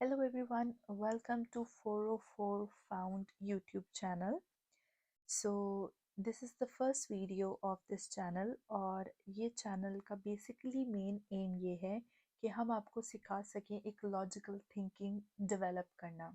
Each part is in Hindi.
Hello everyone, welcome to 404 Found YouTube channel. So this is the first video of this channel और ये चैनल का बेसिकली मेन एम ये है कि हम आपको सिखा सकें एक लॉजिकल थिंकिंग डेवलप करना।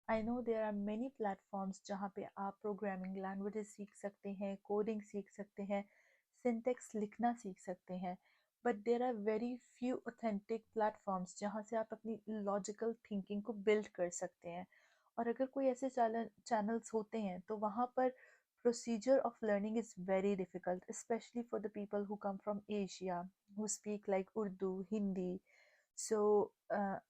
I know there are many platforms जहाँ पे आप प्रोग्रामिंग लैंग्वेजेस सीख सकते हैं, कोडिंग सीख सकते हैं, सिंटेक्स लिखना सीख सकते हैं, but there are very few authentic platforms जहाँ से आप अपनी लॉजिकल थिंकिंग को बिल्ड कर सकते हैं। और अगर कोई ऐसे चैनल्स होते हैं तो वहाँ पर procedure of learning is very difficult, specially for the people who come from Asia, who speak like Urdu, Hindi. So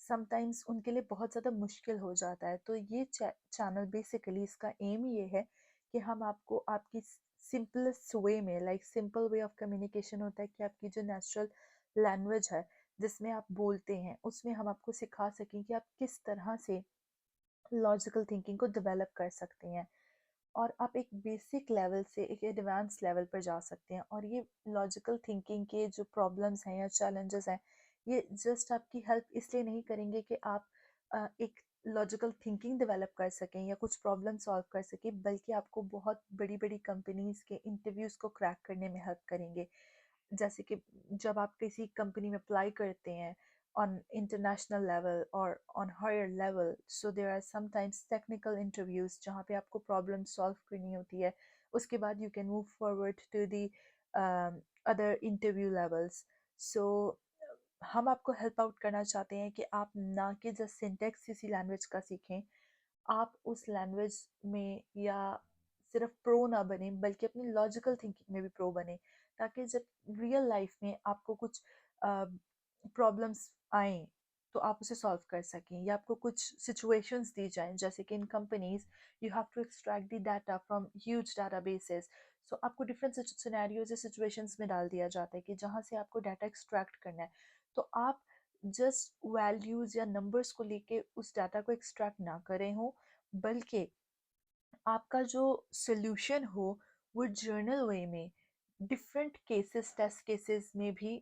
sometimes उनके लिए बहुत ज़्यादा मुश्किल हो जाता है। तो ये चैनल बेसिकली इसका एम ये है कि हम आपको आपकी सिंपलेस्ट वे में, like simple way of communication होता है कि आपकी जो नेचुरल लैंग्वेज है जिसमें आप बोलते हैं उसमें हम आपको सिखा सकें कि आप किस तरह से लॉजिकल थिंकिंग को डेवलप कर सकते हैं और आप एक बेसिक लेवल से एक एडवांस लेवल पर जा सकते हैं। और ये लॉजिकल थिंकिंग के जो प्रॉब्लम्स हैं या चैलेंजेस हैं, ये जस्ट आपकी हेल्प इसलिए नहीं करेंगे कि आप एक लॉजिकल थिंकिंग डेवलप कर सकें या कुछ प्रॉब्लम सॉल्व कर सकें, बल्कि आपको बहुत बड़ी बड़ी कंपनीज़ के इंटरव्यूज़ को क्रैक करने में हेल्प करेंगे। जैसे कि जब आप किसी कंपनी में अप्लाई करते हैं on international level or on higher level, so there are sometimes technical interviews जहाँ पे आपको problem solve करनी होती है। उसके बाद you can move forward to the other interview levels. So हम आपको हेल्प आउट करना चाहते हैं कि आप ना कि जस्ट सिंटेक्स किसी लैंग्वेज का सीखें, आप उस लैंग्वेज में या सिर्फ प्रो ना बने बल्कि अपनी लॉजिकल थिंकिंग में भी प्रो बने, ताकि जब रियल लाइफ में आपको कुछ प्रॉब्लम्स आए तो आप उसे सॉल्व कर सकें, या आपको कुछ सिचुएशंस दी जाएं जैसे कि इन companies you have to extract the data from huge databases. So आपको डिफरेंट सिनेरियोज या सिचुएशंस में डाल दिया जाता है कि जहाँ से आपको डाटा एक्सट्रैक्ट करना है। तो आप जस्ट वैल्यूज़ या नंबर्स को लेके उस डाटा को एक्सट्रैक्ट ना करें हो, बल्कि आपका जो सोल्यूशन हो वो जर्नल वे में डिफरेंट केसेस टेस्ट केसेस में भी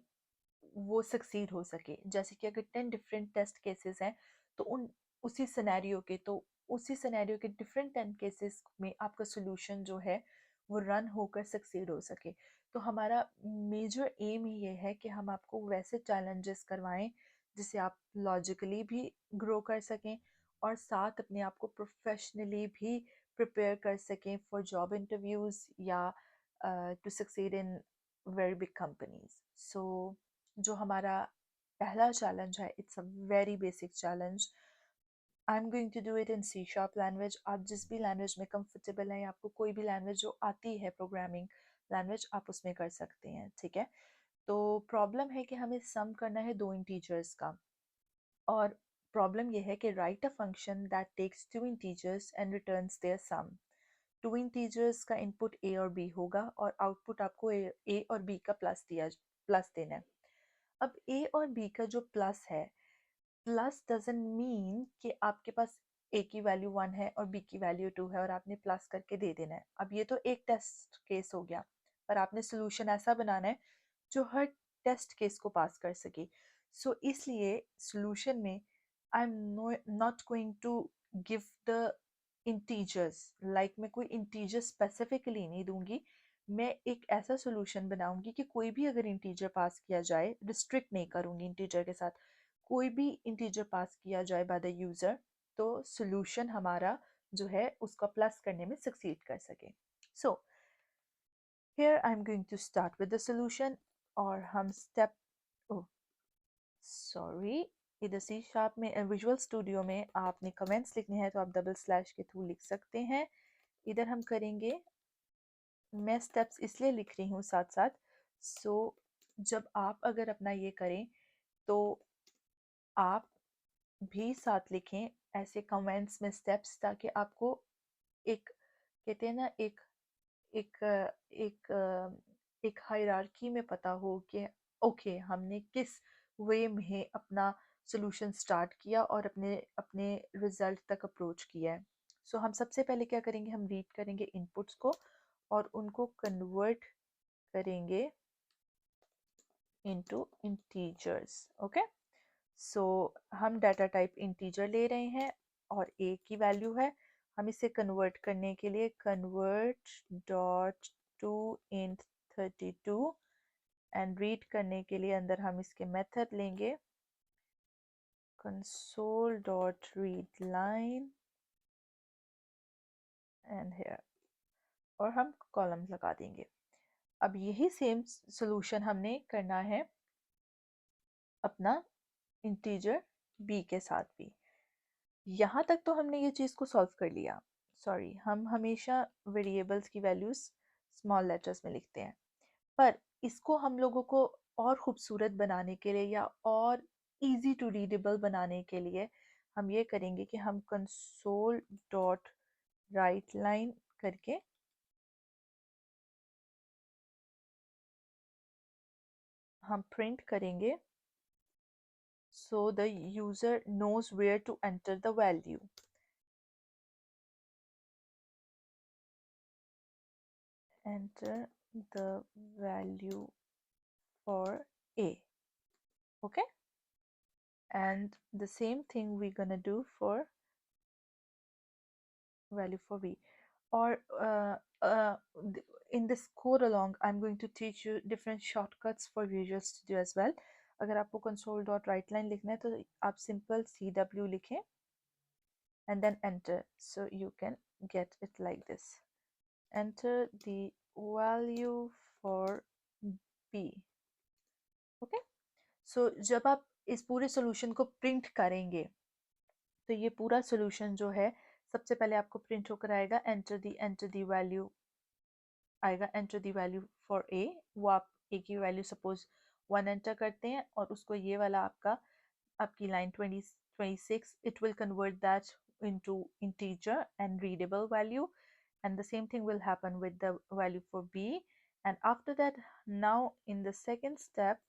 वो सक्सीड हो सके। जैसे कि अगर 10 डिफरेंट टेस्ट केसेस हैं तो उन उसी सिनेरियो के तो उसी सिनेरियो के डिफरेंट 10 केसेस में आपका सोल्यूशन जो है वो रन होकर सक्सीड हो सके। तो हमारा मेजर एम ही ये है कि हम आपको वैसे चैलेंजेस करवाएं जिससे आप लॉजिकली भी ग्रो कर सकें और साथ अपने आप को प्रोफेशनली भी प्रिपेयर कर सकें फॉर जॉब इंटरव्यूज़ या to succeed in very big companies. So जो हमारा पहला चैलेंज है, it's a very basic challenge. I am going to do it in C sharp language. आप जिस भी लैंग्वेज में कंफर्टेबल हैं, आपको कोई भी लैंग्वेज जो आती है प्रोग्रामिंग लैंग्वेज, आप उसमें कर सकते हैं, ठीक है। तो प्रॉब्लम है कि हमें सम करना है दो इंटीजर्स का, और प्रॉब्लम यह है कि write a function that takes two integers and returns their sum. Two integers का इनपुट ए और बी होगा और आउटपुट आपको ए और बी का प्लस देना है। अब ए और बी का जो प्लस है, प्लस डजंट मीन कि आपके पास ए की वैल्यू 1 है और बी की वैल्यू 2 है और आपने प्लस करके दे देना है। अब ये तो एक टेस्ट केस हो गया, पर आपने सोल्यूशन ऐसा बनाना है जो हर टेस्ट केस को पास कर सके। सो इसलिए सोल्यूशन में I am not going to give the integers, like मैं कोई इंटीजर स्पेसिफिकली नहीं दूंगी। मैं एक ऐसा सोल्यूशन बनाऊंगी कि कोई भी अगर इंटीजर पास किया जाए, रिस्ट्रिक्ट नहीं करूंगी इंटीजर के साथ, कोई भी इंटीजर पास किया जाए बाय द यूज़र, तो सोल्यूशन हमारा जो है उसको प्लस करने में सक्सीड कर सके। So here I am going to start with the solution. और हम स्टेप ओ सॉरी इधर सी शार्प में विजुअल स्टूडियो में आपने कमेंट्स लिखने हैं तो आप डबल स्लैश के थ्रू लिख सकते हैं। इधर हम करेंगे, मैं स्टेप्स इसलिए लिख रही हूँ साथ साथ, सो जब आप अगर अपना ये करें तो आप भी साथ लिखें ऐसे कमेंट्स में स्टेप्स, ताकि आपको एक, कहते हैं ना, एक एक एक हायरार्की में पता हो कि ओके हमने किस वे में अपना सोल्यूशन स्टार्ट किया और अपने अपने रिजल्ट तक अप्रोच किया है। सो हम सबसे पहले क्या करेंगे, हम रीड करेंगे इनपुट्स को और उनको कन्वर्ट करेंगे इनटू इंटीजर्स। ओके, सो हम डाटा टाइप इंटीजर ले रहे हैं और a की वैल्यू है। हम इसे कन्वर्ट करने के लिए convert dot to int 32 and read करने के लिए अंदर हम इसके मेथड लेंगे console dot read line and here और हम कॉलम लगा देंगे। अब यही सेम सोल्यूशन हमने करना है अपना इंटीजर b के साथ भी। यहाँ तक तो हमने ये चीज़ को सॉल्व कर लिया। सॉरी, हम हमेशा वेरिएबल्स की वैल्यूज स्मॉल लेटर्स में लिखते हैं, पर इसको हम लोगों को और खूबसूरत बनाने के लिए या और इजी टू रीडेबल बनाने के लिए हम ये करेंगे कि हम कंसोल डॉट राइट लाइन करके हम प्रिंट करेंगे so the user knows where to enter the value. Enter the value for a. Okay, and the same thing we're gonna do for value for b. Or in this code along I'm going to teach you different shortcuts for Visual Studio as well. अगर आपको console dot write line लिखना है तो आप simple cw लिखें and then enter, so you can get it like this. Enter the value for b. Okay, so जब आप इस पूरे solution को print करेंगे तो ये पूरा solution जो है सबसे पहले आपको print होकर आएगा enter the value आएगा, enter the value for a। वो आप a की वैल्यू सपोज 1 एंटर करते हैं और उसको ये वाला आपकी line 26 it will convert that into integer and readable value, and the same thing will happen with the value for b. And after that, now in the second step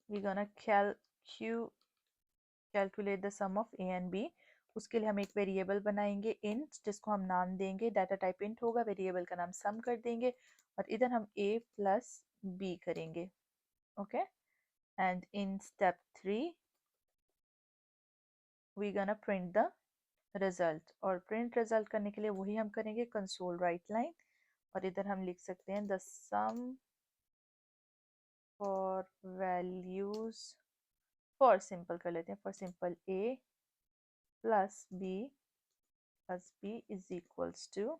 we're gonna calculate the sum of a and b। उसके लिए हम एक वेरिएबल बनाएंगे int जिसको हम नाम देंगे, डाटा टाइप int होगा, वेरिएबल का नाम सम कर देंगे और इधर हम a प्लस b करेंगे। Okay, and in step 3 we gonna print the result, और प्रिंट रिजल्ट करने के लिए वही हम करेंगे कंसोल राइट लाइन और इधर हम लिख सकते हैं the sum for values for simple कर लेते हैं, for simple a plus b is equals to,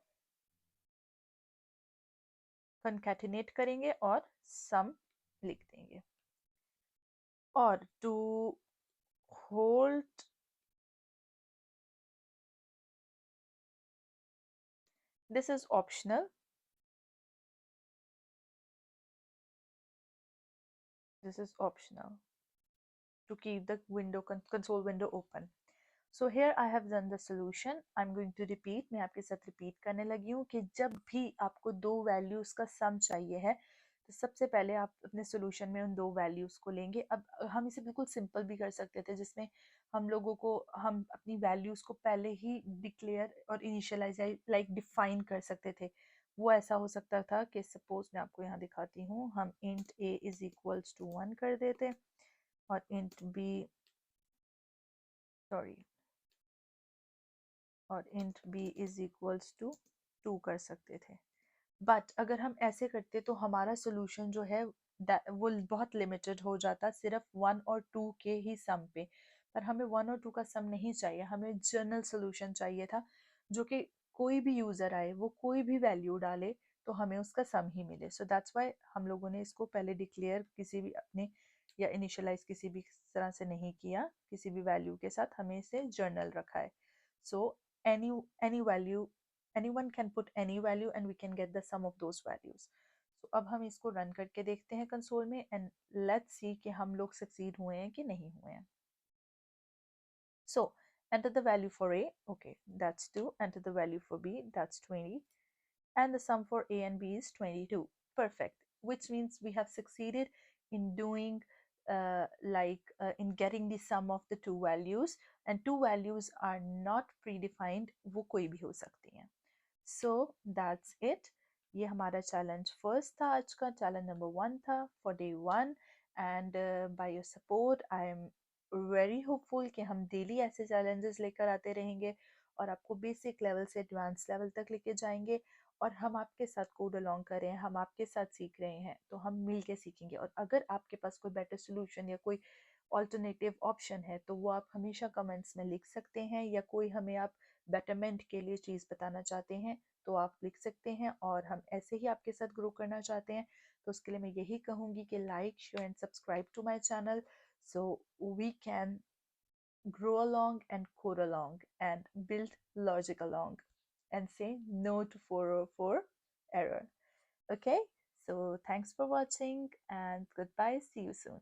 concatenate करेंगे और सम लिख देंगे। और to hold this is optional, this is optional to keep the window console window open. So here I have done the solution. I'm going to repeat, मैं आपके साथ repeat करने लगी हूँ कि जब भी आपको दो values का sum चाहिए है तो सबसे पहले आप अपने solution में उन दो values को लेंगे। अब हम इसे बिल्कुल simple भी कर सकते थे जिसमें हम लोगों को हम अपनी values को पहले ही declare और initialize like define कर सकते थे। वो ऐसा हो सकता था कि suppose मैं आपको यहाँ दिखाती हूँ, हम int a is equals to 1 कर देते और int b सॉरी और int b is equals to 2 कर सकते थे। बट अगर हम ऐसे करते तो हमारा सोल्यूशन जो है वो बहुत लिमिटेड हो जाता, सिर्फ 1 और 2 के ही सम पे। पर हमें 1 और 2 का सम नहीं चाहिए, हमें जनरल सोल्यूशन चाहिए था जो कि कोई भी यूज़र आए वो कोई भी वैल्यू डाले तो हमें उसका सम ही मिले। सो दैट्स वाई हम लोगों ने इसको पहले डिक्लेयर किसी भी अपने या इनिशियलाइज किसी भी तरह से नहीं किया, किसी भी वैल्यू के साथ हमें इसे जर्नल रखा है। सो any value, anyone can put any value and we can get the sum of those values. So अब हम इसको रन करके देखते हैं कंसोल में एंड लेट्स सी कि हम लोग सक्सीड हुए हैं कि नहीं हुए हैं। So enter the value for a, okay that's 2, enter the value for b, that's 20, and the sum for a and b is 22. Perfect, which means we have succeeded in doing in getting the sum of the two values, and two values are not predefined, वो कोई भी हो सकती हैं। So that's it, ये हमारा चैलेंज फर्स्ट था, आज का चैलेंज नंबर 1 था for day 1। And by your support I am very hopeful कि हम डेली ऐसे चैलेंजेस लेकर आते रहेंगे और आपको बेसिक लेवल से एडवांस लेवल तक लेके जाएंगे। और हम आपके साथ कोड अलोंग कर रहे हैं, हम आपके साथ सीख रहे हैं, तो हम मिल के सीखेंगे। और अगर आपके पास कोई बेटर सोल्यूशन या कोई ऑल्टरनेटिव ऑप्शन है तो वो आप हमेशा कमेंट्स में लिख सकते हैं, या कोई हमें आप बेटरमेंट के लिए चीज़ बताना चाहते हैं तो आप लिख सकते हैं। और हम ऐसे ही आपके साथ ग्रो करना चाहते हैं, तो उसके लिए मैं यही कहूँगी कि like share and subscribe to my channel, so we can grow along and code along and build logic along and say no to 404 error. Okay, so thanks for watching and goodbye, see you soon.